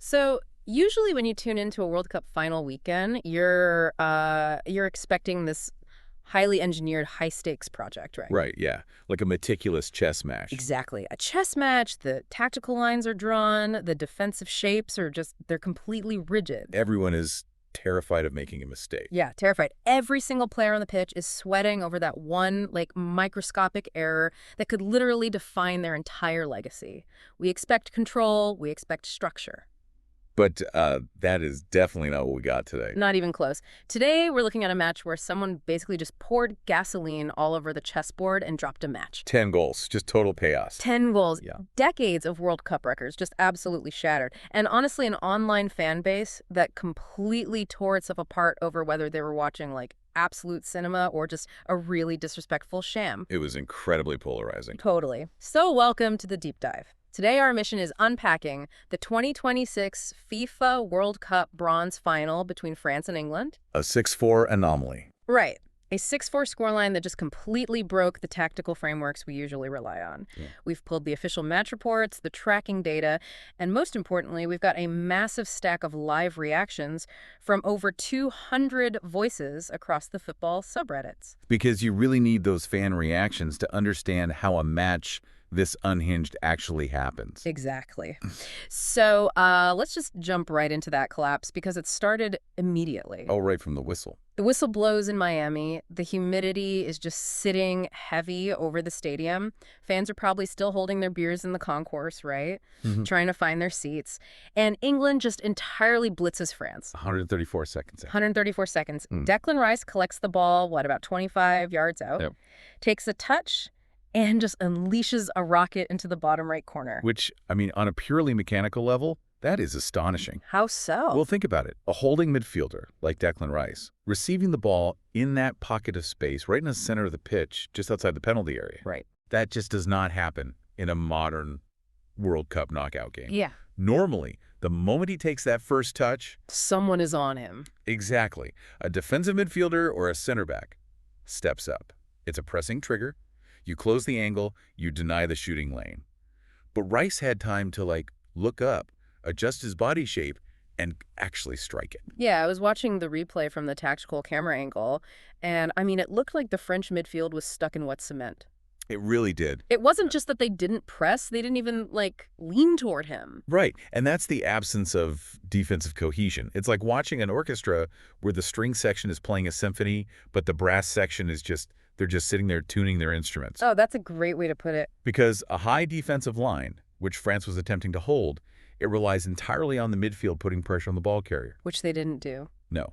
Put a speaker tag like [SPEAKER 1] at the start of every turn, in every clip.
[SPEAKER 1] So usually when you tune into a World Cup final weekend, you're expecting this highly engineered, high-stakes project, right?
[SPEAKER 2] Right, yeah. Like a meticulous chess match.
[SPEAKER 1] Exactly. A chess match, the tactical lines are drawn, the defensive shapes are they're completely rigid.
[SPEAKER 2] Everyone is terrified of making a mistake.
[SPEAKER 1] Yeah, terrified. Every single player on the pitch is sweating over that one, microscopic error that could literally define their entire legacy. We expect control, we expect structure.
[SPEAKER 2] But that is definitely not what we got today.
[SPEAKER 1] Not even close. Today, we're looking at a match where someone basically just poured gasoline all over the chessboard and dropped a match.
[SPEAKER 2] 10 goals, just total chaos.
[SPEAKER 1] 10 goals.
[SPEAKER 2] Yeah.
[SPEAKER 1] Decades of World Cup records just absolutely shattered. And honestly, an online fan base that completely tore itself apart over whether they were watching, absolute cinema or just a really disrespectful sham.
[SPEAKER 2] It was incredibly polarizing.
[SPEAKER 1] Totally. So welcome to the deep dive. Today, our mission is unpacking the 2026 FIFA World Cup bronze final between France and England.
[SPEAKER 2] A 6-4 anomaly.
[SPEAKER 1] Right. A 6-4 scoreline that just completely broke the tactical frameworks we usually rely on.
[SPEAKER 2] Yeah.
[SPEAKER 1] We've pulled the official match reports, the tracking data, and most importantly, we've got a massive stack of live reactions from over 200 voices across the football subreddits.
[SPEAKER 2] Because you really need those fan reactions to understand how a match this unhinged actually happens.
[SPEAKER 1] Exactly. So let's just jump right into that collapse because it started immediately.
[SPEAKER 2] Oh, right from the whistle.
[SPEAKER 1] The whistle blows in Miami. The humidity is just sitting heavy over the stadium. Fans are probably still holding their beers in the concourse, right? Trying to find their seats. And England just entirely blitzes France.
[SPEAKER 2] 134 seconds.
[SPEAKER 1] 134 seconds. Declan Rice collects the ball, about 25 yards out,
[SPEAKER 2] Yep.
[SPEAKER 1] takes a touch, and just unleashes a rocket into the bottom right corner.
[SPEAKER 2] Which, on a purely mechanical level, that is astonishing.
[SPEAKER 1] How so?
[SPEAKER 2] Well, think about it. A holding midfielder, like Declan Rice, receiving the ball in that pocket of space right in the center of the pitch, just outside the penalty area.
[SPEAKER 1] Right.
[SPEAKER 2] That just does not happen in a modern World Cup knockout game.
[SPEAKER 1] Yeah.
[SPEAKER 2] Normally, the moment he takes that first touch...
[SPEAKER 1] Someone is on him.
[SPEAKER 2] Exactly. A defensive midfielder or a center back steps up. It's a pressing trigger. You close the angle, you deny the shooting lane. But Rice had time to, look up, adjust his body shape, and actually strike it.
[SPEAKER 1] Yeah, I was watching the replay from the tactical camera angle, and, it looked like the French midfield was stuck in wet cement.
[SPEAKER 2] It really did.
[SPEAKER 1] It wasn't just that they didn't press, they didn't even, lean toward him.
[SPEAKER 2] Right, and that's the absence of defensive cohesion. It's like watching an orchestra where the string section is playing a symphony, but the brass section is they're just sitting there tuning their instruments.
[SPEAKER 1] Oh, that's a great way to put it.
[SPEAKER 2] Because a high defensive line, which France was attempting to hold, it relies entirely on the midfield putting pressure on the ball carrier.
[SPEAKER 1] Which they didn't do.
[SPEAKER 2] No.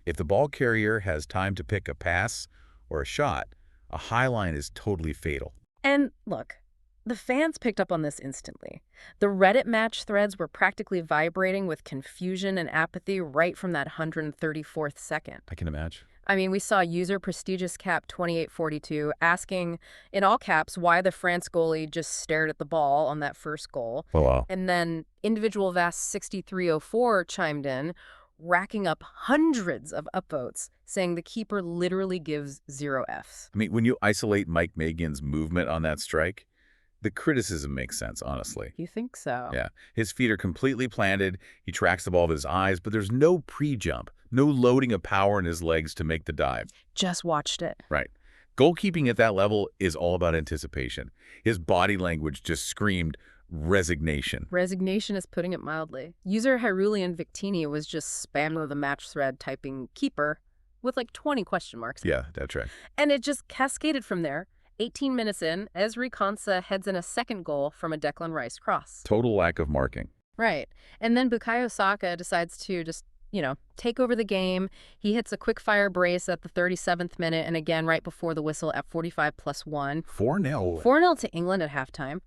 [SPEAKER 2] If the ball carrier has time to pick a pass or a shot, a high line is totally fatal.
[SPEAKER 1] And look, the fans picked up on this instantly. The Reddit match threads were practically vibrating with confusion and apathy right from that 134th second.
[SPEAKER 2] I can imagine.
[SPEAKER 1] We saw user prestigious cap 2842 asking in all caps why the France goalie just stared at the ball on that first goal.
[SPEAKER 2] Oh, wow.
[SPEAKER 1] And then individual vast 6304 chimed in, racking up hundreds of upvotes, saying the keeper literally gives 0 Fs.
[SPEAKER 2] When you isolate Mike Magan's movement on that strike, the criticism makes sense, honestly.
[SPEAKER 1] You think so?
[SPEAKER 2] Yeah. His feet are completely planted. He tracks the ball with his eyes, but there's no pre-jump, no loading of power in his legs to make the dive.
[SPEAKER 1] Just watched it.
[SPEAKER 2] Right. Goalkeeping at that level is all about anticipation. His body language just screamed resignation.
[SPEAKER 1] Resignation is putting it mildly. User Hyrulian Victini was just spamming the match thread typing keeper with 20 question marks.
[SPEAKER 2] Yeah, that's right.
[SPEAKER 1] And it just cascaded from there. 18 minutes in, Ezri Konsa heads in a second goal from a Declan Rice cross.
[SPEAKER 2] Total lack of marking.
[SPEAKER 1] Right. And then Bukayo Saka decides to just, take over the game. He hits a quick-fire brace at the 37th minute and again right before the whistle at 45+1.
[SPEAKER 2] 4-0.
[SPEAKER 1] 4-0 to England at halftime.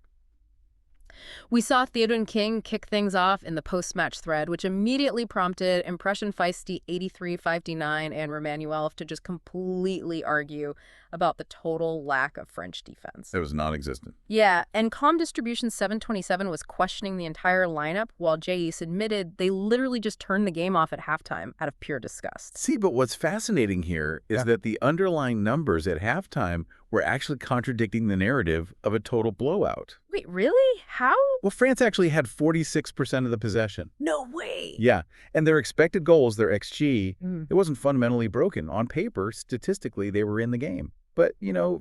[SPEAKER 1] We saw Theodore King kick things off in the post-match thread, which immediately prompted Impression Feisty 8359 and Romanuel to just completely argue about the total lack of French defense.
[SPEAKER 2] It was non-existent.
[SPEAKER 1] Yeah, and Calm Distribution 727 was questioning the entire lineup, while Jais admitted they literally just turned the game off at halftime out of pure disgust.
[SPEAKER 2] See, but what's fascinating here is that the underlying numbers at halftime were actually contradicting the narrative of a total blowout.
[SPEAKER 1] Wait, really? How?
[SPEAKER 2] Well, France actually had 46% of the possession.
[SPEAKER 1] No way.
[SPEAKER 2] Yeah, and their expected goals, their XG,
[SPEAKER 1] Mm.
[SPEAKER 2] it wasn't fundamentally broken. On paper, statistically, they were in the game. But,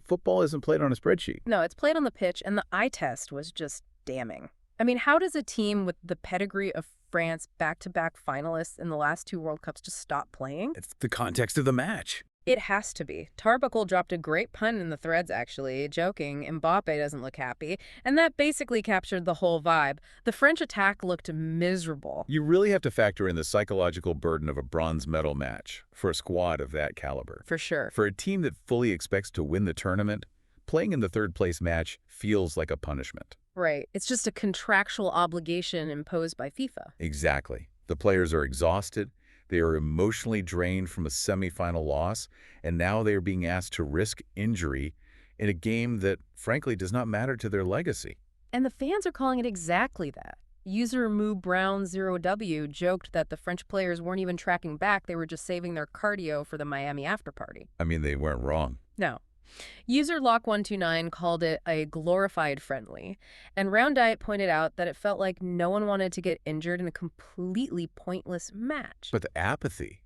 [SPEAKER 2] football isn't played on a spreadsheet.
[SPEAKER 1] No, it's played on the pitch, and the eye test was just damning. I mean, how does a team with the pedigree of France, back-to-back finalists in the last 2 World Cups, just stop playing?
[SPEAKER 2] It's the context of the match.
[SPEAKER 1] It has to be. Tarbuckle dropped a great pun in the threads, actually, joking, Mbappé doesn't look happy, and that basically captured the whole vibe. The French attack looked miserable.
[SPEAKER 2] You really have to factor in the psychological burden of a bronze medal match for a squad of that caliber.
[SPEAKER 1] For sure.
[SPEAKER 2] For a team that fully expects to win the tournament, playing in the third-place match feels like a punishment.
[SPEAKER 1] Right. It's just a contractual obligation imposed by FIFA.
[SPEAKER 2] Exactly. The players are exhausted. They are emotionally drained from a semifinal loss, and now they are being asked to risk injury in a game that, frankly, does not matter to their legacy.
[SPEAKER 1] And the fans are calling it exactly that. User MooBrown0W joked that the French players weren't even tracking back, they were just saving their cardio for the Miami afterparty.
[SPEAKER 2] I mean, they weren't wrong.
[SPEAKER 1] No. User Lock129 called it a glorified friendly, and Round Diet pointed out that it felt like no one wanted to get injured in a completely pointless match.
[SPEAKER 2] But the apathy,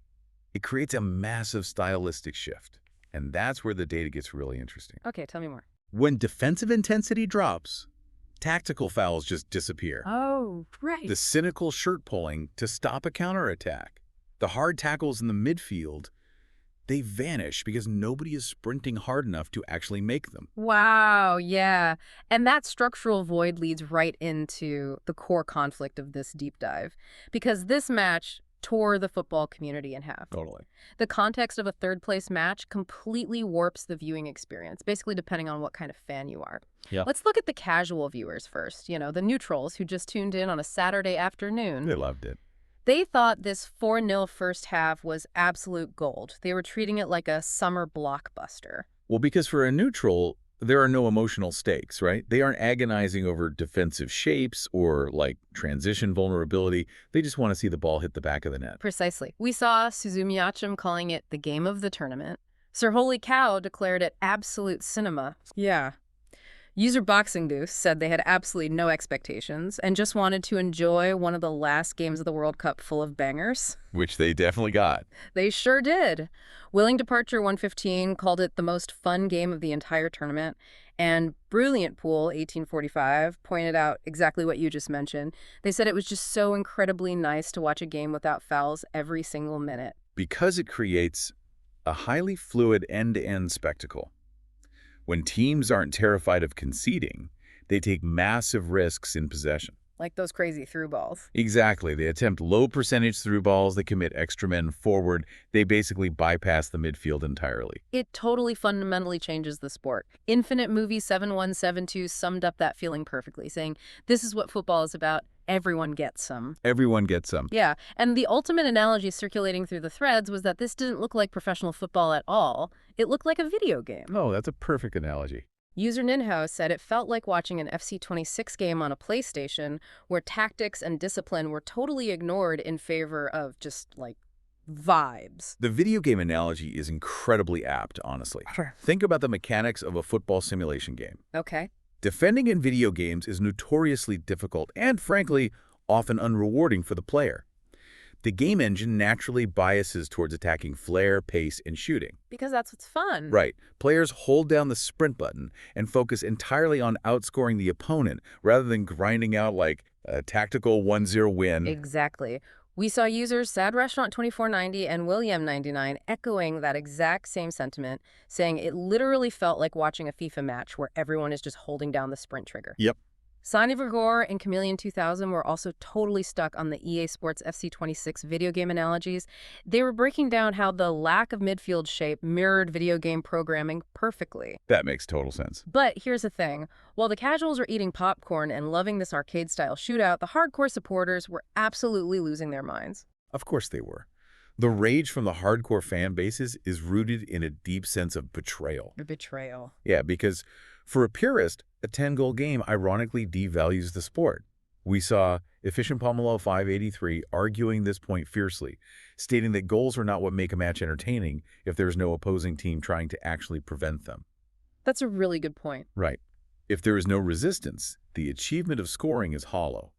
[SPEAKER 2] it creates a massive stylistic shift, and that's where the data gets really interesting.
[SPEAKER 1] Okay, tell me more.
[SPEAKER 2] When defensive intensity drops, tactical fouls just disappear.
[SPEAKER 1] Oh, right.
[SPEAKER 2] The cynical shirt pulling to stop a counterattack, the hard tackles in the midfield, they vanish because nobody is sprinting hard enough to actually make them.
[SPEAKER 1] Wow, yeah. And that structural void leads right into the core conflict of this deep dive, because this match tore the football community in half.
[SPEAKER 2] Totally.
[SPEAKER 1] The context of a third-place match completely warps the viewing experience, basically depending on what kind of fan you are.
[SPEAKER 2] Yeah.
[SPEAKER 1] Let's look at the casual viewers first, the neutrals who just tuned in on a Saturday afternoon.
[SPEAKER 2] They loved it.
[SPEAKER 1] They thought this 4-0 first half was absolute gold. They were treating it like a summer blockbuster.
[SPEAKER 2] Well, because for a neutral, there are no emotional stakes, right? They aren't agonizing over defensive shapes or, transition vulnerability. They just want to see the ball hit the back of the net.
[SPEAKER 1] Precisely. We saw Suzumiachim calling it the game of the tournament. Sir Holy Cow declared it absolute cinema. Yeah. User Boxing Goose said they had absolutely no expectations and just wanted to enjoy one of the last games of the World Cup full of bangers.
[SPEAKER 2] Which they definitely got.
[SPEAKER 1] They sure did. Willing Departure 115 called it the most fun game of the entire tournament, and Brilliant Pool 1845 pointed out exactly what you just mentioned. They said it was just so incredibly nice to watch a game without fouls every single minute.
[SPEAKER 2] Because it creates a highly fluid end-to-end spectacle. When teams aren't terrified of conceding, they take massive risks in possession.
[SPEAKER 1] Like those crazy through balls.
[SPEAKER 2] Exactly. They attempt low-percentage through balls. They commit extra men forward. They basically bypass the midfield entirely.
[SPEAKER 1] It totally fundamentally changes the sport. Infinite Movie 7172 summed up that feeling perfectly, saying, this is what football is about. Everyone gets some.
[SPEAKER 2] Everyone gets some.
[SPEAKER 1] Yeah, and the ultimate analogy circulating through the threads was that this didn't look like professional football at all. It looked like a video game.
[SPEAKER 2] Oh, that's a perfect analogy.
[SPEAKER 1] User Ninho said it felt like watching an FC26 game on a PlayStation where tactics and discipline were totally ignored in favor of just, vibes.
[SPEAKER 2] The video game analogy is incredibly apt, honestly.
[SPEAKER 1] Sure.
[SPEAKER 2] Think about the mechanics of a football simulation game.
[SPEAKER 1] Okay.
[SPEAKER 2] Defending in video games is notoriously difficult and, frankly, often unrewarding for the player. The game engine naturally biases towards attacking flair, pace, and shooting.
[SPEAKER 1] Because that's what's fun.
[SPEAKER 2] Right. Players hold down the sprint button and focus entirely on outscoring the opponent rather than grinding out a tactical 1-0 win.
[SPEAKER 1] Exactly. We saw users Sad Restaurant 2490 and William99 echoing that exact same sentiment, saying it literally felt like watching a FIFA match where everyone is just holding down the sprint trigger.
[SPEAKER 2] Yep.
[SPEAKER 1] Sonny Vergor and Chameleon 2000 were also totally stuck on the EA Sports FC26 video game analogies. They were breaking down how the lack of midfield shape mirrored video game programming perfectly.
[SPEAKER 2] That makes total sense.
[SPEAKER 1] But here's the thing. While the casuals were eating popcorn and loving this arcade-style shootout, the hardcore supporters were absolutely losing their minds.
[SPEAKER 2] Of course they were. The rage from the hardcore fan bases is rooted in a deep sense of betrayal.
[SPEAKER 1] Betrayal.
[SPEAKER 2] Yeah, because for a purist, a 10-goal game ironically devalues the sport. We saw Efficient Pomelo 583 arguing this point fiercely, stating that goals are not what make a match entertaining if there's no opposing team trying to actually prevent them.
[SPEAKER 1] That's a really good point.
[SPEAKER 2] Right. If there is no resistance, the achievement of scoring is hollow.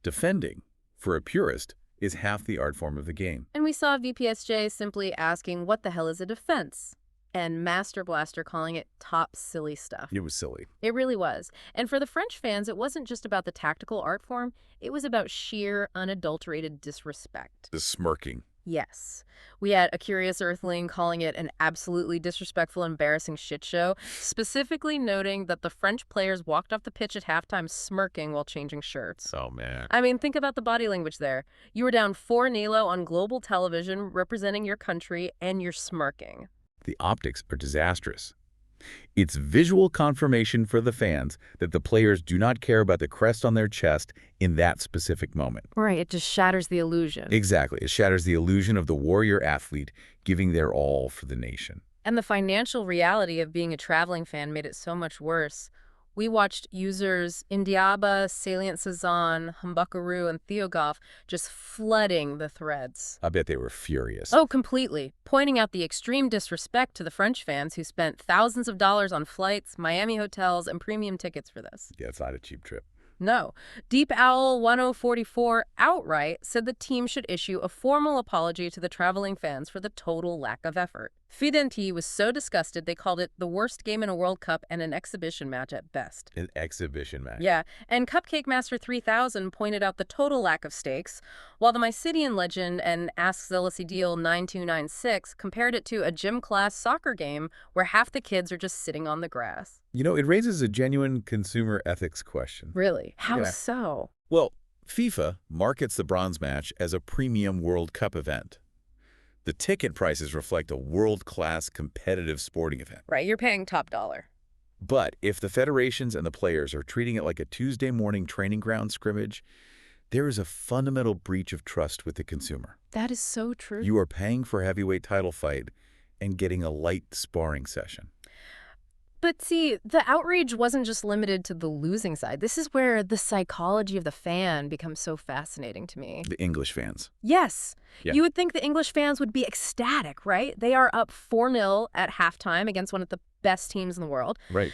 [SPEAKER 2] Defending, for a purist, is half the art form of the game.
[SPEAKER 1] And we saw VPSJ simply asking, what the hell is a defense? And Master Blaster calling it top silly stuff.
[SPEAKER 2] It was silly.
[SPEAKER 1] It really was. And for the French fans, it wasn't just about the tactical art form, it was about sheer, unadulterated disrespect.
[SPEAKER 2] The smirking.
[SPEAKER 1] Yes. We had a curious earthling calling it an absolutely disrespectful, embarrassing shit show, specifically noting that the French players walked off the pitch at halftime smirking while changing shirts.
[SPEAKER 2] Oh, man.
[SPEAKER 1] I mean, think about the body language there. You were down 4-0 on global television representing your country, and you're smirking.
[SPEAKER 2] The optics are disastrous. It's visual confirmation for the fans that the players do not care about the crest on their chest in that specific moment.
[SPEAKER 1] Right, it just shatters the illusion.
[SPEAKER 2] Exactly. It shatters the illusion of the warrior athlete giving their all for the nation.
[SPEAKER 1] And the financial reality of being a traveling fan made it so much worse. We watched users Indiaba, Salient Cezanne, Humbuckaroo, and Theogoff just flooding the threads.
[SPEAKER 2] I bet they were furious.
[SPEAKER 1] Oh, completely. Pointing out the extreme disrespect to the French fans who spent thousands of dollars on flights, Miami hotels, and premium tickets for this.
[SPEAKER 2] Yeah, it's not a cheap trip.
[SPEAKER 1] No. Deep Owl 1044 outright said the team should issue a formal apology to the traveling fans for the total lack of effort. Fidenti was so disgusted they called it the worst game in a World Cup and an exhibition match at best.
[SPEAKER 2] An exhibition match.
[SPEAKER 1] Yeah, and Cupcake Master 3000 pointed out the total lack of stakes, while the Mysidian legend and Ask Zealousy Deal 9296 compared it to a gym class soccer game where half the kids are just sitting on the grass.
[SPEAKER 2] You know, it raises a genuine consumer ethics question.
[SPEAKER 1] Really? How
[SPEAKER 2] Yeah.
[SPEAKER 1] so?
[SPEAKER 2] Well, FIFA markets the bronze match as a premium World Cup event. The ticket prices reflect a world-class competitive sporting event.
[SPEAKER 1] Right, you're paying top dollar.
[SPEAKER 2] But if the federations and the players are treating it like a Tuesday morning training ground scrimmage, there is a fundamental breach of trust with the consumer.
[SPEAKER 1] That is so true.
[SPEAKER 2] You are paying for a heavyweight title fight and getting a light sparring session.
[SPEAKER 1] But see, the outrage wasn't just limited to the losing side. This is where the psychology of the fan becomes so fascinating to me.
[SPEAKER 2] The English fans.
[SPEAKER 1] Yes.
[SPEAKER 2] Yeah.
[SPEAKER 1] You would think the English fans would be ecstatic, right? They are up 4-0 at halftime against one of the best teams in the world.
[SPEAKER 2] Right.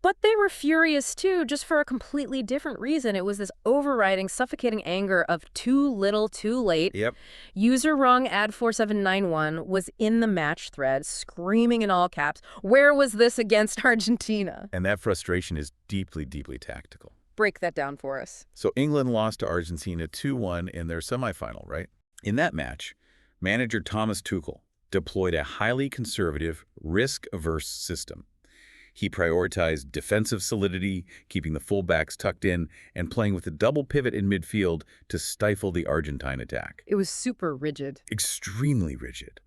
[SPEAKER 1] But they were furious too, just for a completely different reason. It was this overriding, suffocating anger of too little, too late.
[SPEAKER 2] Yep.
[SPEAKER 1] User rung ad4791 was in the match thread, screaming in all caps, "Where was this against Argentina?"
[SPEAKER 2] And that frustration is deeply, deeply tactical.
[SPEAKER 1] Break that down for us.
[SPEAKER 2] So England lost to Argentina 2-1 in their semifinal, right? In that match, manager Thomas Tuchel deployed a highly conservative, risk-averse system. He prioritized defensive solidity, keeping the fullbacks tucked in, and playing with a double pivot in midfield to stifle the Argentine attack.
[SPEAKER 1] It was super rigid.
[SPEAKER 2] Extremely rigid.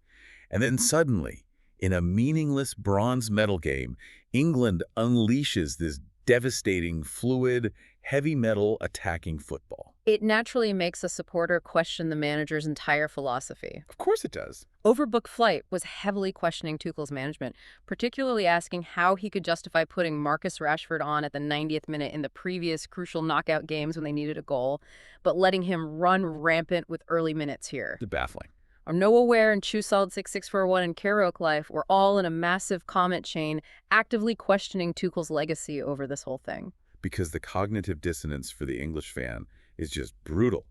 [SPEAKER 2] And then suddenly, in a meaningless bronze medal game, England unleashes this devastating, fluid, heavy metal attacking football.
[SPEAKER 1] It naturally makes a supporter question the manager's entire philosophy.
[SPEAKER 2] Of course it does.
[SPEAKER 1] Overbooked Flight was heavily questioning Tuchel's management, particularly asking how he could justify putting Marcus Rashford on at the 90th minute in the previous crucial knockout games when they needed a goal, but letting him run rampant with early minutes here.
[SPEAKER 2] Baffling.
[SPEAKER 1] Noah Ware and ChewSolid6641 and Kerouac Life were all in a massive comment chain actively questioning Tuchel's legacy over this whole thing.
[SPEAKER 2] Because the cognitive dissonance for the English fan is just brutal.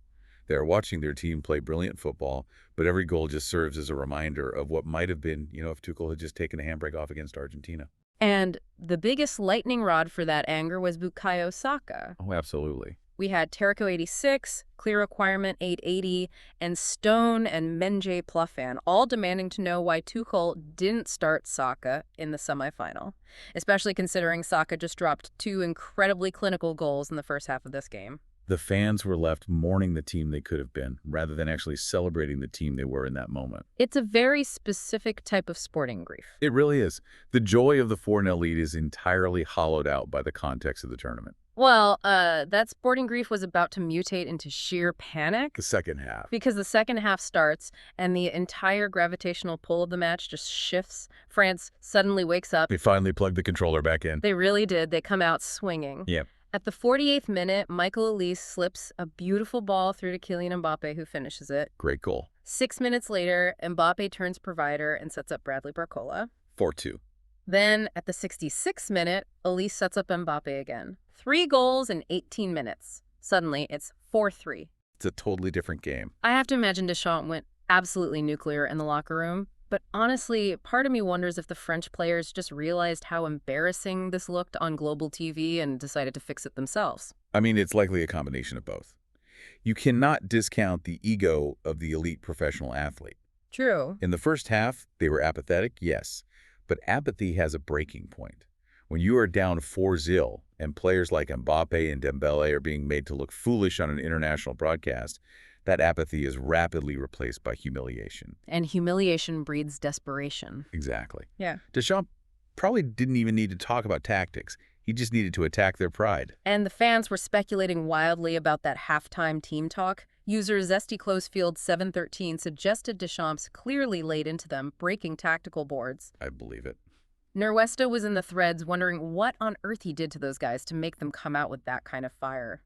[SPEAKER 2] They're watching their team play brilliant football, but every goal just serves as a reminder of what might have been, if Tuchel had just taken a handbrake off against Argentina.
[SPEAKER 1] And the biggest lightning rod for that anger was Bukayo Saka.
[SPEAKER 2] Oh, absolutely.
[SPEAKER 1] We had Terrico 86, Clear Requirement 880, and Stone and Menjay Pluffan all demanding to know why Tuchel didn't start Saka in the semifinal, especially considering Saka just dropped 2 incredibly clinical goals in the first half of this game.
[SPEAKER 2] The fans were left mourning the team they could have been, rather than actually celebrating the team they were in that moment.
[SPEAKER 1] It's a very specific type of sporting grief.
[SPEAKER 2] It really is. The joy of the 4-0 lead is entirely hollowed out by the context of the tournament.
[SPEAKER 1] Well, that sporting grief was about to mutate into sheer panic.
[SPEAKER 2] The second half.
[SPEAKER 1] Because the second half starts and the entire gravitational pull of the match just shifts. France suddenly wakes up.
[SPEAKER 2] They finally plugged the controller back in.
[SPEAKER 1] They really did. They come out swinging.
[SPEAKER 2] Yep.
[SPEAKER 1] At the 48th minute, Michael Elise slips a beautiful ball through to Kylian Mbappé, who finishes it.
[SPEAKER 2] Great goal.
[SPEAKER 1] 6 minutes later, Mbappé turns provider and sets up Bradley Barcola.
[SPEAKER 2] 4-2.
[SPEAKER 1] Then, at the 66th minute, Elise sets up Mbappé again. 3 goals in 18 minutes. Suddenly, it's 4-3.
[SPEAKER 2] It's a totally different game.
[SPEAKER 1] I have to imagine Deschamps went absolutely nuclear in the locker room. But honestly, part of me wonders if the French players just realized how embarrassing this looked on global TV and decided to fix it themselves.
[SPEAKER 2] I mean, it's likely a combination of both. You cannot discount the ego of the elite professional athlete.
[SPEAKER 1] True.
[SPEAKER 2] In the first half, they were apathetic, yes, but apathy has a breaking point. When you are down 4-0 and players like Mbappé and Dembélé are being made to look foolish on an international broadcast, that apathy is rapidly replaced by humiliation.
[SPEAKER 1] And humiliation breeds desperation.
[SPEAKER 2] Exactly.
[SPEAKER 1] Yeah.
[SPEAKER 2] Deschamps probably didn't even need to talk about tactics. He just needed to attack their pride.
[SPEAKER 1] And the fans were speculating wildly about that halftime team talk. User ZestyClosefield713 suggested Deschamps clearly laid into them, breaking tactical boards.
[SPEAKER 2] I believe it.
[SPEAKER 1] Nerwesta was in the threads wondering what on earth he did to those guys to make them come out with that kind of fire.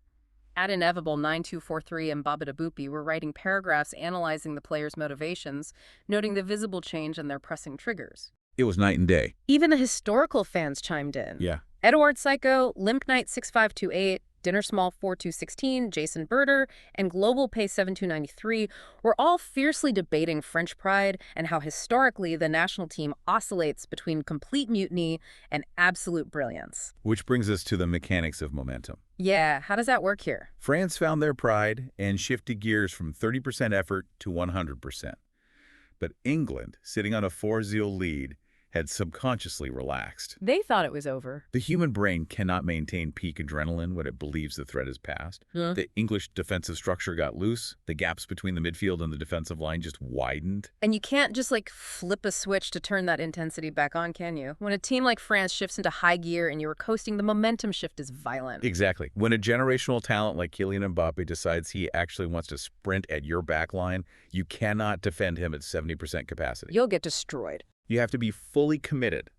[SPEAKER 1] At Inevitable 9243 and Baba Dabupi were writing paragraphs analyzing the players' motivations, noting the visible change in their pressing triggers.
[SPEAKER 2] It was night and day.
[SPEAKER 1] Even the historical fans chimed in.
[SPEAKER 2] Yeah.
[SPEAKER 1] Edward Psycho, Limp Knight 6528, Dinner Small 4216, Jason Berter, and Global Pay 7293 were all fiercely debating French pride and how historically the national team oscillates between complete mutiny and absolute brilliance.
[SPEAKER 2] Which brings us to the mechanics of momentum.
[SPEAKER 1] Yeah, how does that work here?
[SPEAKER 2] France found their pride and shifted gears from 30% effort to 100%. But England, sitting on a 4-0 lead, had subconsciously relaxed.
[SPEAKER 1] They thought it was over.
[SPEAKER 2] The human brain cannot maintain peak adrenaline when it believes the threat is past.
[SPEAKER 1] Huh?
[SPEAKER 2] The English defensive structure got loose. The gaps between the midfield and the defensive line just widened.
[SPEAKER 1] And you can't just flip a switch to turn that intensity back on, can you? When a team like France shifts into high gear and you were coasting, the momentum shift is violent.
[SPEAKER 2] Exactly. When a generational talent like Kylian Mbappé decides he actually wants to sprint at your back line, you cannot defend him at 70% capacity.
[SPEAKER 1] You'll get destroyed.
[SPEAKER 2] You have to be fully committed.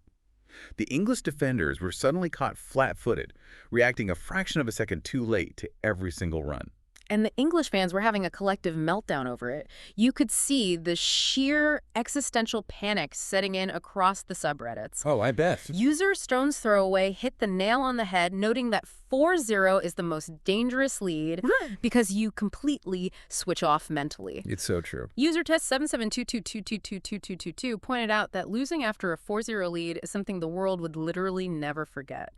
[SPEAKER 2] The English defenders were suddenly caught flat-footed, reacting a fraction of a second too late to every single run.
[SPEAKER 1] And the English fans were having a collective meltdown over it. You could see the sheer existential panic setting in across the subreddits.
[SPEAKER 2] Oh, I bet.
[SPEAKER 1] User Stone's throwaway hit the nail on the head, noting that 4-0 is the most dangerous lead because you completely switch off mentally.
[SPEAKER 2] It's so true.
[SPEAKER 1] User test 772222222222 pointed out that losing after a 4-0 lead is something the world would literally never forget.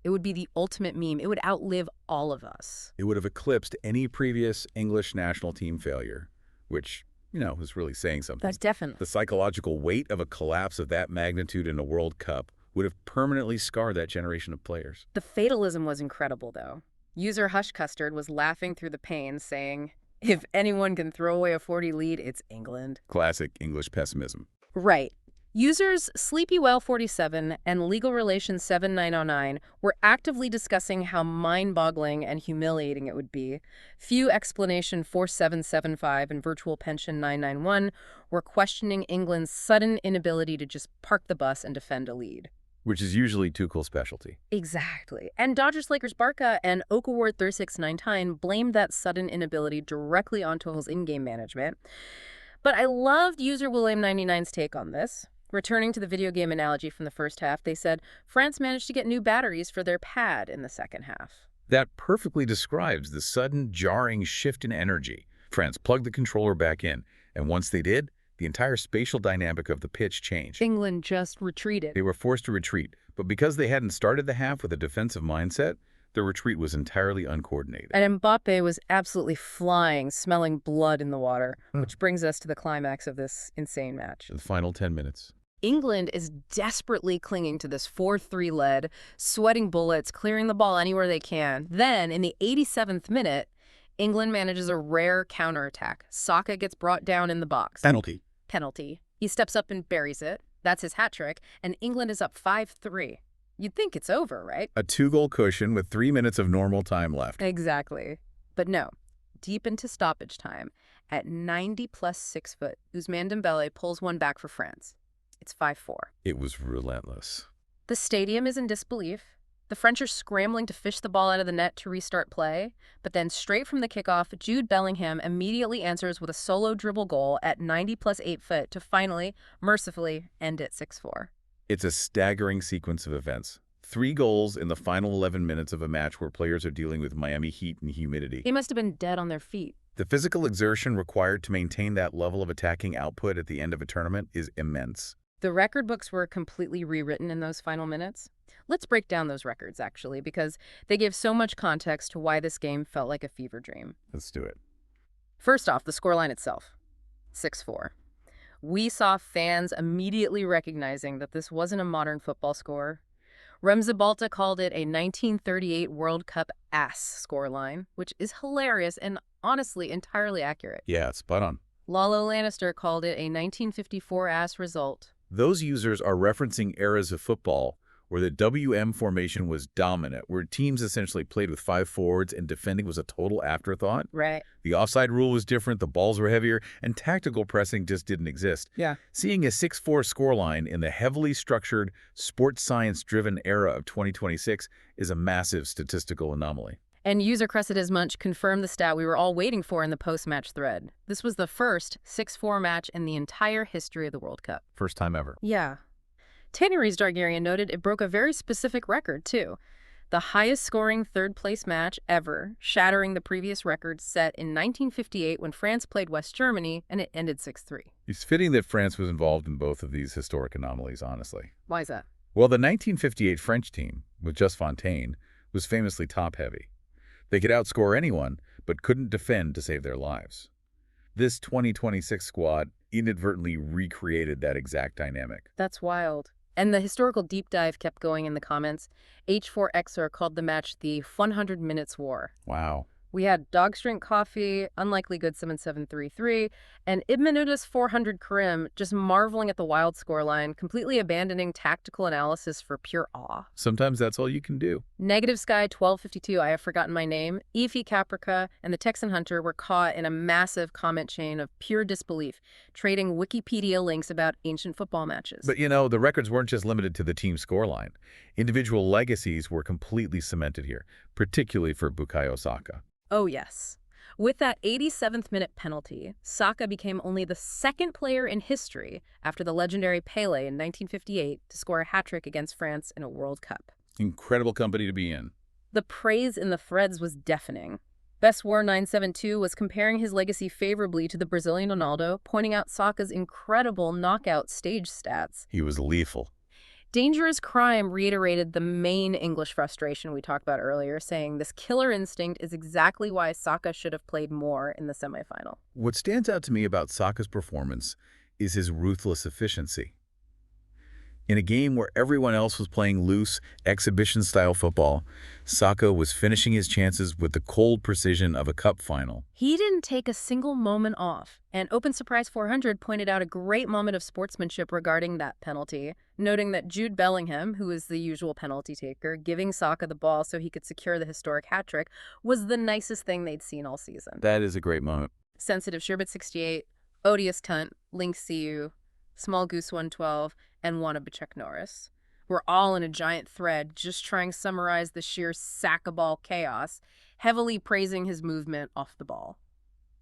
[SPEAKER 1] It would be the ultimate meme. It would outlive all of us.
[SPEAKER 2] It would have eclipsed any previous English national team failure, which, was really saying something.
[SPEAKER 1] That's definitely.
[SPEAKER 2] The psychological weight of a collapse of that magnitude in a World Cup would have permanently scarred that generation of players.
[SPEAKER 1] The fatalism was incredible, though. User Hush Custard was laughing through the pain, saying, if anyone can throw away a 40 lead, it's England.
[SPEAKER 2] Classic English pessimism.
[SPEAKER 1] Right. Users SleepyWell47 and Legal Relations 7909 were actively discussing how mind-boggling and humiliating it would be. Few Explanation 4775 and Virtual Pension 991 were questioning England's sudden inability to just park the bus and defend a lead.
[SPEAKER 2] Which is usually Tuchel's specialty.
[SPEAKER 1] Exactly. And Dodgers Lakers Barca and Oak Award 3699 blamed that sudden inability directly on Tuchel's in-game management. But I loved user William99's take on this. Returning to the video game analogy from the first half, they said France managed to get new batteries for their pad in the second half.
[SPEAKER 2] That perfectly describes the sudden, jarring shift in energy. France plugged the controller back in, and once they did, the entire spatial dynamic of the pitch changed.
[SPEAKER 1] England just retreated.
[SPEAKER 2] They were forced to retreat, but because they hadn't started the half with a defensive mindset, their retreat was entirely uncoordinated.
[SPEAKER 1] And Mbappé was absolutely flying, smelling blood in the water, which brings us to the climax of this insane match.
[SPEAKER 2] The final 10 minutes.
[SPEAKER 1] England is desperately clinging to this 4-3 lead, sweating bullets, clearing the ball anywhere they can. Then, in the 87th minute, England manages a rare counterattack. Saka gets brought down in the box. Penalty. He steps up and buries it. That's his hat trick, and England is up 5-3. You'd think it's over, right?
[SPEAKER 2] A 2-goal cushion with 3 minutes of normal time left.
[SPEAKER 1] Exactly. But no. Deep into stoppage time, at 90 plus 6 foot, Ousmane Dembélé pulls one back for France. It's 5-4.
[SPEAKER 2] It was relentless.
[SPEAKER 1] The stadium is in disbelief. The French are scrambling to fish the ball out of the net to restart play, but then straight from the kickoff, Jude Bellingham immediately answers with a solo dribble goal at 90 plus 8 foot to finally, mercifully, end it 6-4.
[SPEAKER 2] It's a staggering sequence of events. 3 goals in the final 11 minutes of a match where players are dealing with Miami heat and humidity.
[SPEAKER 1] They must have been dead on their feet.
[SPEAKER 2] The physical exertion required to maintain that level of attacking output at the end of a tournament is immense.
[SPEAKER 1] The record books were completely rewritten in those final minutes. Let's break down those records, actually, because they give so much context to why this game felt like a fever dream.
[SPEAKER 2] Let's do it.
[SPEAKER 1] First off, the scoreline itself, 6-4. We saw fans immediately recognizing that this wasn't a modern football score. Remza Balta called it a 1938 World Cup ass scoreline, which is hilarious and honestly entirely accurate.
[SPEAKER 2] Yeah, spot on.
[SPEAKER 1] Lalo Lannister called it a 1954 ass result.
[SPEAKER 2] Those users are referencing eras of football where the WM formation was dominant, where teams essentially played with 5 forwards and defending was a total afterthought.
[SPEAKER 1] Right.
[SPEAKER 2] The offside rule was different, the balls were heavier, and tactical pressing just didn't exist.
[SPEAKER 1] Yeah.
[SPEAKER 2] Seeing a 6-4 scoreline in the heavily structured, sports science-driven era of 2026 is a massive statistical anomaly.
[SPEAKER 1] And user Cressidas Munch confirmed the stat we were all waiting for in the post-match thread. This was the first 6-4 match in the entire history of the World Cup.
[SPEAKER 2] First time ever.
[SPEAKER 1] Yeah. Tanneries Dargarian noted it broke a very specific record, too. The highest-scoring third-place match ever, shattering the previous record set in 1958 when France played West Germany, and it ended 6-3.
[SPEAKER 2] It's fitting that France was involved in both of these historic anomalies, honestly.
[SPEAKER 1] Why is that?
[SPEAKER 2] Well, the 1958 French team, with just Fontaine, was famously top-heavy. They could outscore anyone, but couldn't defend to save their lives. This 2026 squad inadvertently recreated that exact dynamic.
[SPEAKER 1] That's wild. And the historical deep dive kept going in the comments. H4Xer called the match the 100 Minutes War.
[SPEAKER 2] Wow.
[SPEAKER 1] We had Dog's Drink Coffee, Unlikely Good 7733, and Ibn 400 Karim just marveling at the wild scoreline, completely abandoning tactical analysis for pure awe.
[SPEAKER 2] Sometimes that's all you can do.
[SPEAKER 1] Negative Sky 1252, I have forgotten my name, Efi Caprica, and the Texan Hunter were caught in a massive comment chain of pure disbelief, trading Wikipedia links about ancient football matches.
[SPEAKER 2] But you know, the records weren't just limited to the team scoreline. Individual legacies were completely cemented here, particularly for Bukayo Saka.
[SPEAKER 1] Oh, yes. With that 87th minute penalty, Saka became only the second player in history after the legendary Pelé in 1958 to score a hat-trick against France in a World Cup.
[SPEAKER 2] Incredible company to be in.
[SPEAKER 1] The praise in the threads was deafening. Best War 972 was comparing his legacy favorably to the Brazilian Ronaldo, pointing out Saka's incredible knockout stage stats.
[SPEAKER 2] He was lethal.
[SPEAKER 1] Dangerous Crime reiterated the main English frustration we talked about earlier, saying this killer instinct is exactly why Saka should have played more in the semifinal.
[SPEAKER 2] What stands out to me about Saka's performance is his ruthless efficiency. In a game where everyone else was playing loose, exhibition-style football, Saka was finishing his chances with the cold precision of a cup final.
[SPEAKER 1] He didn't take a single moment off, and Open Surprise 400 pointed out a great moment of sportsmanship regarding that penalty, noting that Jude Bellingham, who is the usual penalty taker, giving Saka the ball so he could secure the historic hat-trick, was the nicest thing they'd seen all season.
[SPEAKER 2] That is a great moment.
[SPEAKER 1] Sensitive Sherbet 68, Odious Cunt, Link CU, Small Goose 112, and Wannabe Chuck Norris. We're all in a giant thread just trying to summarize the sheer sack-a-ball chaos, heavily praising his movement off the ball.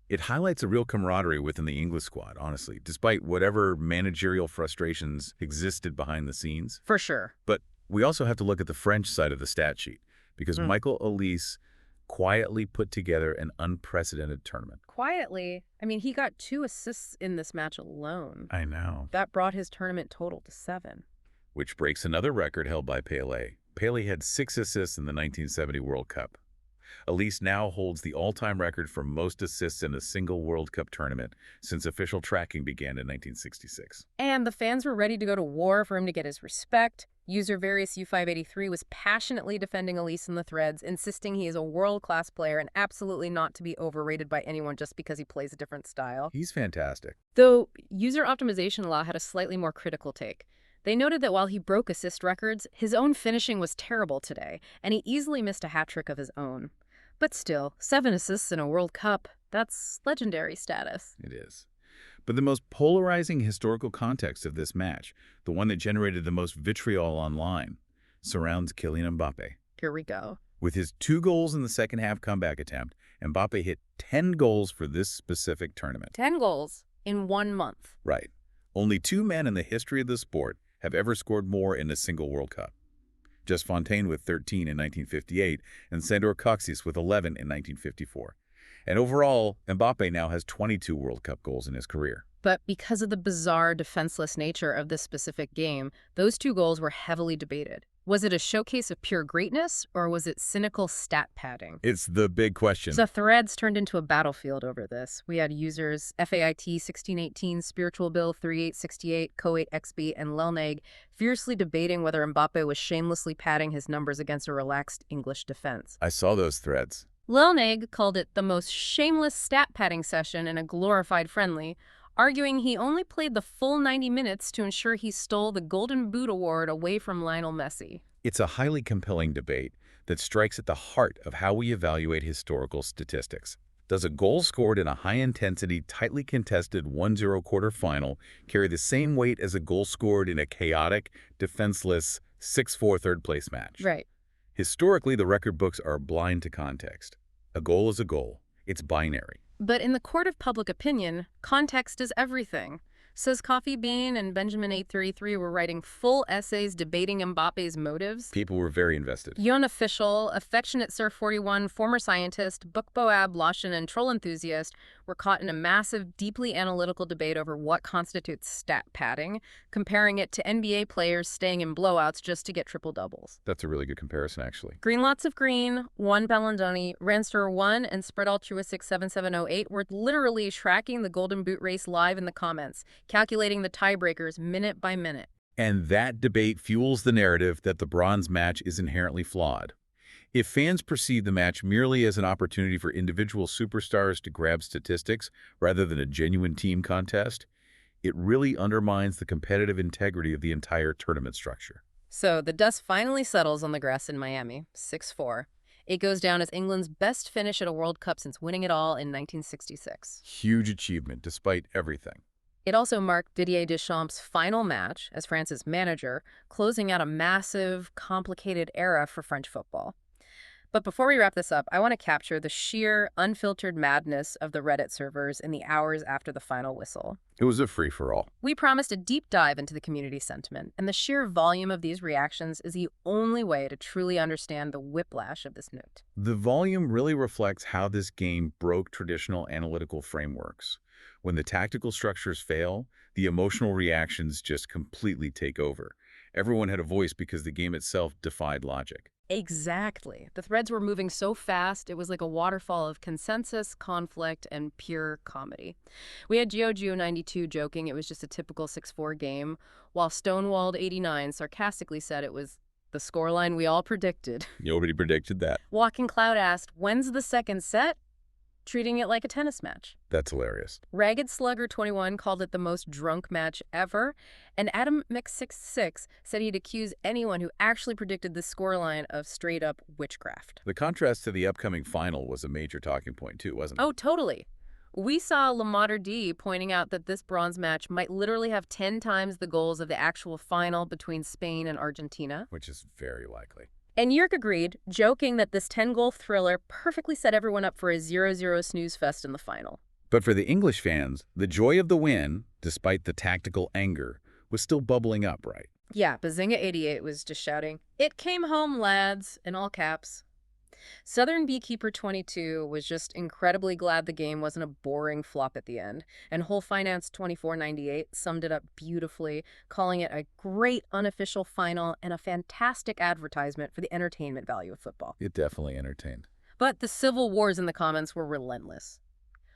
[SPEAKER 2] It highlights a real camaraderie within the English squad, honestly, despite whatever managerial frustrations existed behind the scenes.
[SPEAKER 1] For sure.
[SPEAKER 2] But we also have to look at the French side of the stat sheet, because Michael Olise quietly put together an unprecedented tournament.
[SPEAKER 1] Quietly? I mean, he got 2 assists in this match alone.
[SPEAKER 2] I know.
[SPEAKER 1] That brought his tournament total to 7.
[SPEAKER 2] Which breaks another record held by Pelé. Pelé had 6 assists in the 1970 World Cup. Olise now holds the all-time record for most assists in a single World Cup tournament since official tracking began in 1966.
[SPEAKER 1] And the fans were ready to go to war for him to get his respect. User Various U583 was passionately defending Olise in the threads, insisting he is a world-class player and absolutely not to be overrated by anyone just because he plays a different style.
[SPEAKER 2] He's fantastic.
[SPEAKER 1] Though User Optimization Law had a slightly more critical take. They noted that while he broke assist records, his own finishing was terrible today, and he easily missed a hat-trick of his own. But still, 7 assists in a World Cup, that's legendary status.
[SPEAKER 2] It is. But the most polarizing historical context of this match, the one that generated the most vitriol online, surrounds Kylian Mbappé.
[SPEAKER 1] Here we go.
[SPEAKER 2] With his 2 goals in the second half comeback attempt, Mbappé hit 10 goals for this specific tournament.
[SPEAKER 1] 10 goals in 1 month.
[SPEAKER 2] Right. Only 2 men in the history of the sport have ever scored more in a single World Cup. Just Fontaine with 13 in 1958 and Sandor Kocsis with 11 in 1954. And overall, Mbappé now has 22 World Cup goals in his career.
[SPEAKER 1] But because of the bizarre, defenseless nature of this specific game, those 2 goals were heavily debated. Was it a showcase of pure greatness, or was it cynical stat padding?
[SPEAKER 2] It's the big question.
[SPEAKER 1] So threads turned into a battlefield over this. We had users FAIT 1618, Spiritual Bill 3868, Co8XB, and Lelneg fiercely debating whether Mbappé was shamelessly padding his numbers against a relaxed English defense.
[SPEAKER 2] I saw those threads.
[SPEAKER 1] Lelneg called it the most shameless stat padding session in a glorified friendly, arguing he only played the full 90 minutes to ensure he stole the Golden Boot award away from Lionel Messi.
[SPEAKER 2] It's a highly compelling debate that strikes at the heart of how we evaluate historical statistics. Does a goal scored in a high-intensity, tightly contested 1-0 quarterfinal carry the same weight as a goal scored in a chaotic, defenseless 6-4 third-place match?
[SPEAKER 1] Right.
[SPEAKER 2] Historically, the record books are blind to context. A goal is a goal. It's binary.
[SPEAKER 1] But in the court of public opinion, context is everything. Says Coffee Bean and Benjamin 833 were writing full essays debating Mbappe's motives.
[SPEAKER 2] People were very invested.
[SPEAKER 1] Yon Official, Affectionate Sir 41, former scientist, Book Boab, Loshin, and troll enthusiast were caught in a massive, deeply analytical debate over what constitutes stat padding, comparing it to NBA players staying in blowouts just to get triple doubles.
[SPEAKER 2] That's a really good comparison, actually.
[SPEAKER 1] Green Lots of Green, One Ballandoni, Ranster 1, and Spread Altruistic 7708 were literally tracking the Golden Boot race live in the comments, calculating the tiebreakers minute by minute.
[SPEAKER 2] And that debate fuels the narrative that the bronze match is inherently flawed. If fans perceive the match merely as an opportunity for individual superstars to grab statistics rather than a genuine team contest, it really undermines the competitive integrity of the entire tournament structure.
[SPEAKER 1] So the dust finally settles on the grass in Miami, 6-4. It goes down as England's best finish at a World Cup since winning it all in 1966.
[SPEAKER 2] Huge achievement, despite everything.
[SPEAKER 1] It also marked Didier Deschamps' final match as France's manager, closing out a massive, complicated era for French football. But before we wrap this up, I want to capture the sheer, unfiltered madness of the Reddit servers in the hours after the final whistle.
[SPEAKER 2] It was a free-for-all.
[SPEAKER 1] We promised a deep dive into the community sentiment, and the sheer volume of these reactions is the only way to truly understand the whiplash of this note.
[SPEAKER 2] The volume really reflects how this game broke traditional analytical frameworks. When the tactical structures fail, the emotional reactions just completely take over. Everyone had a voice because the game itself defied logic.
[SPEAKER 1] Exactly. The threads were moving so fast, it was like a waterfall of consensus, conflict, and pure comedy. We had GeoGeo92 joking it was just a typical 6-4 game, while Stonewalled89 sarcastically said it was the scoreline we all predicted.
[SPEAKER 2] Nobody predicted that.
[SPEAKER 1] Walking Cloud asked, when's the second set? Treating it like a tennis match.
[SPEAKER 2] That's hilarious.
[SPEAKER 1] Ragged Slugger 21 called it the most drunk match ever, and Adam Mix66 said he'd accuse anyone who actually predicted the scoreline of straight-up witchcraft.
[SPEAKER 2] The contrast to the upcoming final was a major talking point too, wasn't it?
[SPEAKER 1] Oh, totally. We saw Lamater D pointing out that this bronze match might literally have 10 times the goals of the actual final between Spain and Argentina.
[SPEAKER 2] Which is very likely.
[SPEAKER 1] And Yerk agreed, joking that this 10-goal thriller perfectly set everyone up for a 0-0 snooze fest in the final.
[SPEAKER 2] But for the English fans, the joy of the win, despite the tactical anger, was still bubbling up, right?
[SPEAKER 1] Yeah, Bazinga88 was just shouting, "It came home, lads," in all caps. Southern Beekeeper 22 was just incredibly glad the game wasn't a boring flop at the end, and Whole Finance 2498 summed it up beautifully, calling it a great unofficial final and a fantastic advertisement for the entertainment value of football.
[SPEAKER 2] It definitely entertained.
[SPEAKER 1] But the civil wars in the comments were relentless.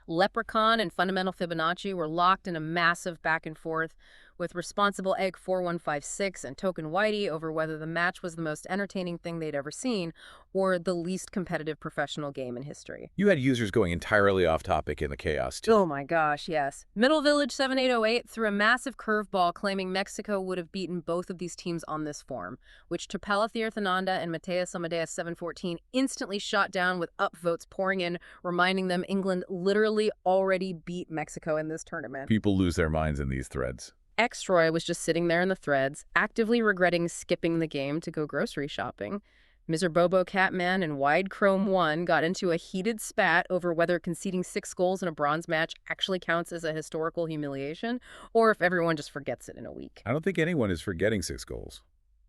[SPEAKER 1] Leprechaun and Fundamental Fibonacci were locked in a massive back and forth, with Responsible Egg 4156 and Token Whitey over whether the match was the most entertaining thing they'd ever seen or the least competitive professional game in history.
[SPEAKER 2] You had users going entirely off topic in the chaos, too.
[SPEAKER 1] Oh my gosh, yes. Middle Village 7808 threw a massive curveball claiming Mexico would have beaten both of these teams on this form, which Tapala Thirthananda and Mateus Amadeus 714 instantly shot down with upvotes pouring in, reminding them England literally already beat Mexico in this tournament.
[SPEAKER 2] People lose their minds in these threads.
[SPEAKER 1] X-Troy was just sitting there in the threads, actively regretting skipping the game to go grocery shopping. Mr. Bobo Catman and Wide Chrome 1 got into a heated spat over whether conceding 6 goals in a bronze match actually counts as a historical humiliation, or if everyone just forgets it in a week.
[SPEAKER 2] I don't think anyone is forgetting 6 goals.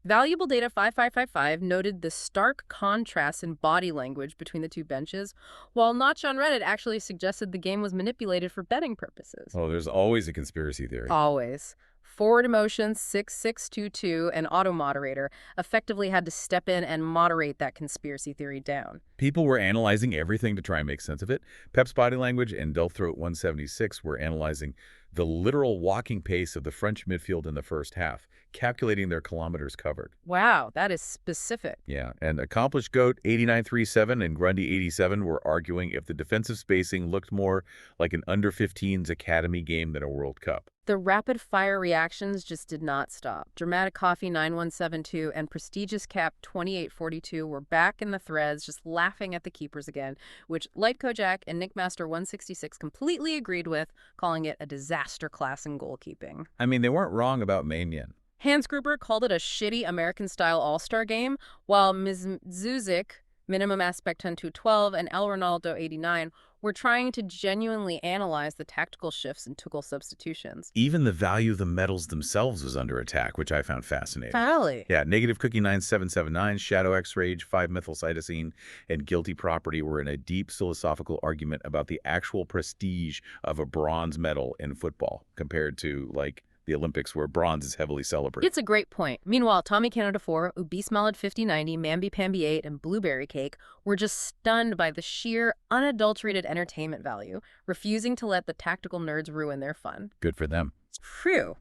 [SPEAKER 1] Valuable Data 5555 noted the stark contrast in body language between the two benches, while Notch on Reddit actually suggested the game was manipulated for betting purposes.
[SPEAKER 2] Oh, there's always a conspiracy theory.
[SPEAKER 1] Always. Forward Emotions 6622, an auto moderator, effectively had to step in and moderate that conspiracy theory down.
[SPEAKER 2] People were analyzing everything to try and make sense of it. Pep's Body Language and Delthroat 176 were analyzing the literal walking pace of the French midfield in the first half, calculating their kilometers covered.
[SPEAKER 1] Wow, that is specific.
[SPEAKER 2] Yeah, and Accomplished Goat 8937 and Grundy 87 were arguing if the defensive spacing looked more like an under-15s academy game than a World Cup.
[SPEAKER 1] The rapid-fire reactions just did not stop. Dramatic Coffee 9172 and Prestigious Cap 2842 were back in the threads, just laughing at the keepers again, which Light Kojak and Nickmaster 166 completely agreed with, calling it a disaster class in goalkeeping.
[SPEAKER 2] I mean, they weren't wrong about Maignan.
[SPEAKER 1] Hans Gruber called it a shitty American-style all-star game, while Ms. Zuzik, Minimum Aspect 10212, and El Ronaldo 89 were trying to genuinely analyze the tactical shifts and Tuchel substitutions.
[SPEAKER 2] Even the value of the medals themselves was under attack, which I found fascinating.
[SPEAKER 1] Really?
[SPEAKER 2] Yeah, Negative Cookie 9779, Shadow X-Rage, 5-methylcytosine, and Guilty Property were in a deep philosophical argument about the actual prestige of a bronze medal in football compared to, like, the Olympics, where bronze is heavily celebrated.
[SPEAKER 1] It's a great point. Meanwhile, Tommy Canada 4, Obese Mallet 5090, Mamby Pamby 8, and Blueberry Cake were just stunned by the sheer, unadulterated entertainment value, refusing to let the tactical nerds ruin their fun.
[SPEAKER 2] Good for them.
[SPEAKER 1] Phew.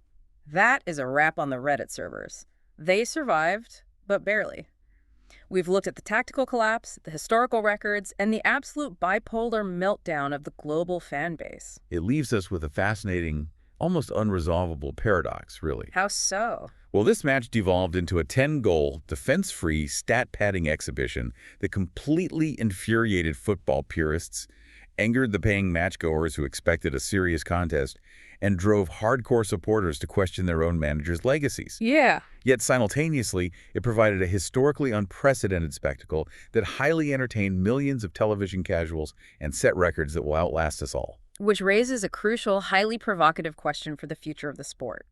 [SPEAKER 1] That is a wrap on the Reddit servers. They survived, but barely. We've looked at the tactical collapse, the historical records, and the absolute bipolar meltdown of the global fan base.
[SPEAKER 2] It leaves us with a fascinating, almost unresolvable paradox, really.
[SPEAKER 1] How so?
[SPEAKER 2] Well, this match devolved into a 10-goal, defense-free, stat-padding exhibition that completely infuriated football purists, angered the paying matchgoers who expected a serious contest, and drove hardcore supporters to question their own managers' legacies.
[SPEAKER 1] Yeah.
[SPEAKER 2] Yet simultaneously, it provided a historically unprecedented spectacle that highly entertained millions of television casuals and set records that will outlast us all.
[SPEAKER 1] Which raises a crucial, highly provocative question for the future of the sport.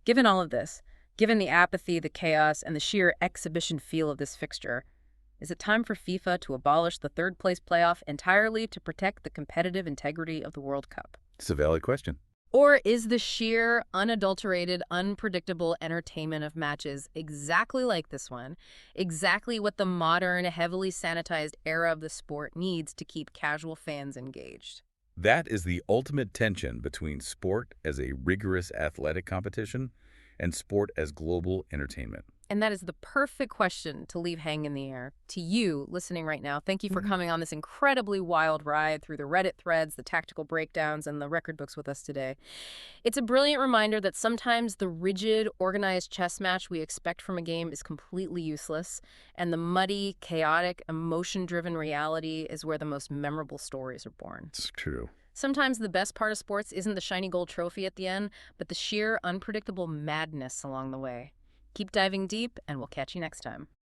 [SPEAKER 1] Given all of this, given the apathy, the chaos, and the sheer exhibition feel of this fixture, is it time for FIFA to abolish the third-place playoff entirely to protect the competitive integrity of the World Cup?
[SPEAKER 2] It's a valid question.
[SPEAKER 1] Or is the sheer, unadulterated, unpredictable entertainment of matches exactly like this one, exactly what the modern, heavily sanitized era of the sport needs to keep casual fans engaged?
[SPEAKER 2] That is the ultimate tension between sport as a rigorous athletic competition and sport as global entertainment.
[SPEAKER 1] And that is the perfect question to leave hang in the air. To you, listening right now, thank you for coming on this incredibly wild ride through the Reddit threads, the tactical breakdowns, and the record books with us today. It's a brilliant reminder that sometimes the rigid, organized chess match we expect from a game is completely useless, and the muddy, chaotic, emotion-driven reality is where the most memorable stories are born.
[SPEAKER 2] It's true.
[SPEAKER 1] Sometimes the best part of sports isn't the shiny gold trophy at the end, but the sheer, unpredictable madness along the way. Keep diving deep, and we'll catch you next time.